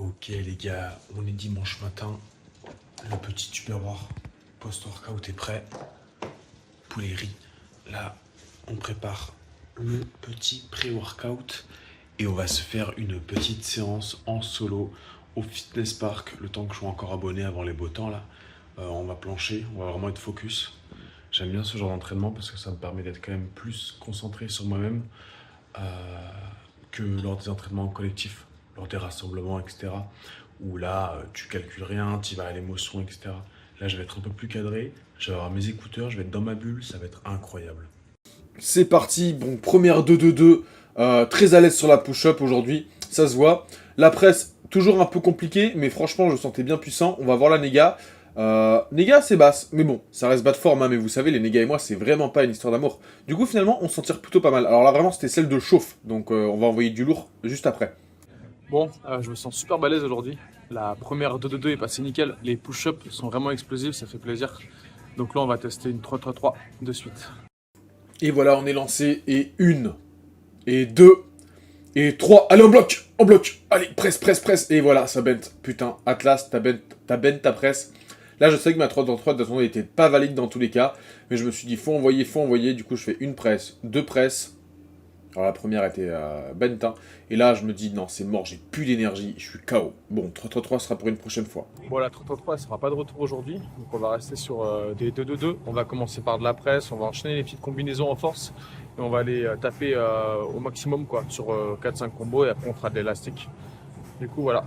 Ok les gars, on est dimanche matin, le petit tupperware post-workout est prêt, poulet riz. Là, on prépare le petit pré-workout et on va se faire une petite séance en solo au fitness park, le temps que je sois encore abonné avant les beaux temps là. On va plancher, on va vraiment être focus. J'aime bien ce genre d'entraînement parce que ça me permet d'être quand même plus concentré sur moi-même euh, que lors des entraînements collectifs, lors des rassemblements, etc. Où là, tu calcules rien, tu vas à l'émotion, etc. Là, je vais être un peu plus cadré, je vais avoir mes écouteurs, je vais être dans ma bulle, ça va être incroyable. C'est parti, bon, première 2-2-2, très à l'aise sur la push-up aujourd'hui, ça se voit. La presse, toujours un peu compliqué, mais franchement, je le sentais bien puissant. On va voir la néga. Néga, c'est basse, mais bon, ça reste bas de forme, hein, mais vous savez, les négas et moi, c'est vraiment pas une histoire d'amour. Du coup, finalement, on s'en tire plutôt pas mal. Alors là, vraiment, c'était celle de chauffe, donc on va envoyer du lourd juste après. Bon, je me sens super balèze aujourd'hui. La première 2-2-2 est passée nickel. Les push-ups sont vraiment explosifs, ça fait plaisir. Donc là, on va tester une 3-3-3 de suite. Et voilà, on est lancé, et une, et deux, et trois. Allez, en bloc, allez, presse, presse, presse. Et voilà, ça bente. Putain, Atlas, t'as bente ta presse. Là, je sais que ma 3 dans 3 de toute façon, n'était pas valide dans tous les cas. Mais je me suis dit, faut envoyer, faut envoyer. Du coup, je fais une presse, deux presses. Alors, la première était bente. Hein. Et là, je me dis, non, c'est mort, j'ai plus d'énergie. Je suis KO. Bon, 3-3-3 sera pour une prochaine fois. Bon, la 3-3-3, elle sera pas de retour aujourd'hui. Donc on va rester sur des 2-2-2. On va commencer par de la presse, on va enchaîner les petites combinaisons en force. Et on va aller taper au maximum quoi, sur 4-5 combos. Et après, on fera de l'élastique. Du coup, voilà.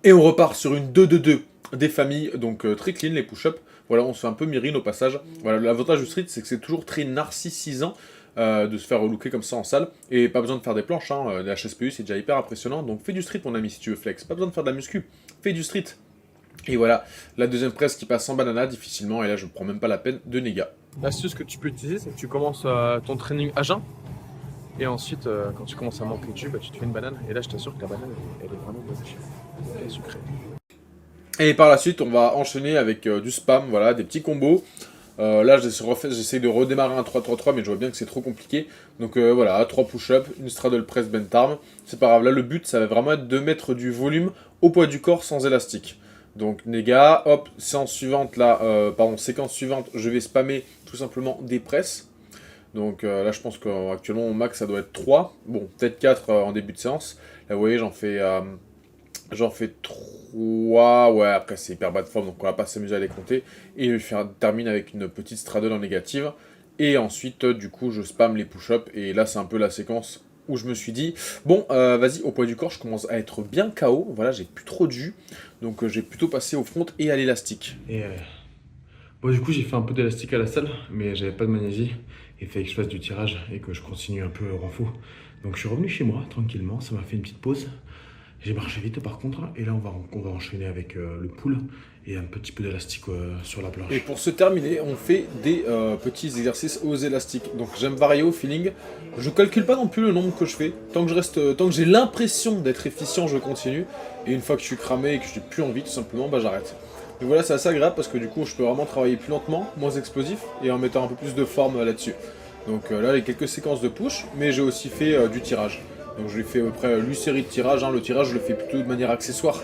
Et on repart sur une 2-2-2 des familles, donc très clean les push-ups. Voilà, on se fait un peu mirine au passage. Voilà, l'avantage du street, c'est que c'est toujours très narcissisant de se faire relooker comme ça en salle. Et pas besoin de faire des planches, hein. Les HSPU c'est déjà hyper impressionnant. Donc fais du street mon ami si tu veux flex. Pas besoin de faire de la muscu, fais du street. Et voilà, la deuxième presse qui passe sans banana difficilement. Et là, je ne prends même pas la peine de néga. L'astuce que tu peux utiliser, c'est que tu commences ton training à jeun. Et ensuite, quand tu commences à manquer de jus, bah, tu te fais une banane. Et là, je t'assure que la banane, elle est vraiment bonne. Elle est sucrée. Et par la suite, on va enchaîner avec du spam, voilà, des petits combos. Là, j'essaie de redémarrer un 3-3-3, mais je vois bien que c'est trop compliqué. Donc voilà, 3 push-ups, une straddle press bent arm. C'est pas grave, là, le but, ça va vraiment être de mettre du volume au poids du corps sans élastique. Donc, néga, hop, séquence suivante, là, séquence suivante, je vais spammer tout simplement des presses. Donc là, je pense qu'actuellement, au max, ça doit être 3. Bon, peut-être 4 en début de séance. Là, vous voyez, j'en fais 3, ouais, après c'est hyper bas de forme, donc on va pas s'amuser à les compter. Et je termine avec une petite straddle en négative. Et ensuite, du coup, je spam les push-ups. Et là, c'est un peu la séquence où je me suis dit, bon, vas-y, au poids du corps, je commence à être bien KO. Voilà, j'ai plus trop de jus. Donc j'ai plutôt passé au front et à l'élastique. Et bon, du coup, j'ai fait un peu d'élastique à la salle, mais j'avais pas de magnésie. Il fallait que je fasse du tirage et que je continue un peu renfo. Donc je suis revenu chez moi tranquillement, ça m'a fait une petite pause. J'ai marché vite par contre, et là on va enchaîner avec le pull et un petit peu d'élastique sur la planche. Et pour se terminer, on fait des petits exercices aux élastiques. Donc j'aime varier au feeling. Je calcule pas non plus le nombre que je fais. Tant que j'ai l'impression d'être efficient, je continue. Et une fois que je suis cramé et que je n'ai plus envie, tout simplement, bah j'arrête. Donc voilà, c'est assez agréable parce que du coup, je peux vraiment travailler plus lentement, moins explosif, et en mettant un peu plus de forme là-dessus. Donc là, les quelques séquences de push, mais j'ai aussi fait du tirage. Donc je l'ai fait à peu près 8 séries de tirage. Hein. Le tirage, je le fais plutôt de manière accessoire.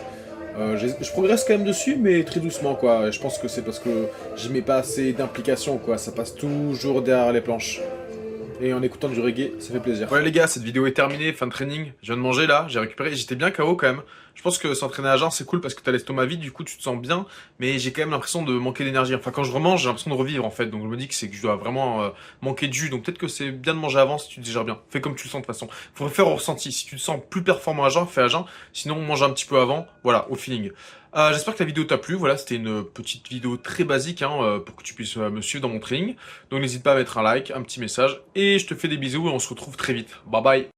Je progresse quand même dessus, mais très doucement, quoi. Et je pense que c'est parce que j'y mets pas assez d'implication, quoi. Ça passe toujours derrière les planches. Et en écoutant du reggae, ça fait plaisir. Voilà les gars, cette vidéo est terminée, fin de training. Je viens de manger là, j'ai récupéré, j'étais bien KO quand même. Je pense que s'entraîner à jeun c'est cool parce que t'as l'estomac vide, du coup tu te sens bien, mais j'ai quand même l'impression de manquer d'énergie. Enfin quand je remange, j'ai l'impression de revivre en fait, donc je me dis que c'est que je dois vraiment manquer de jus. Donc peut-être que c'est bien de manger avant si tu te digères bien. Fais comme tu le sens de toute façon. Faut faire au ressenti. Si tu te sens plus performant à jeun, fais à jeun. Sinon mange un petit peu avant, voilà, au feeling. J'espère que la vidéo t'a plu, voilà, c'était une petite vidéo très basique hein, pour que tu puisses me suivre dans mon training. Donc n'hésite pas à mettre un like, un petit message, et je te fais des bisous et on se retrouve très vite. Bye bye.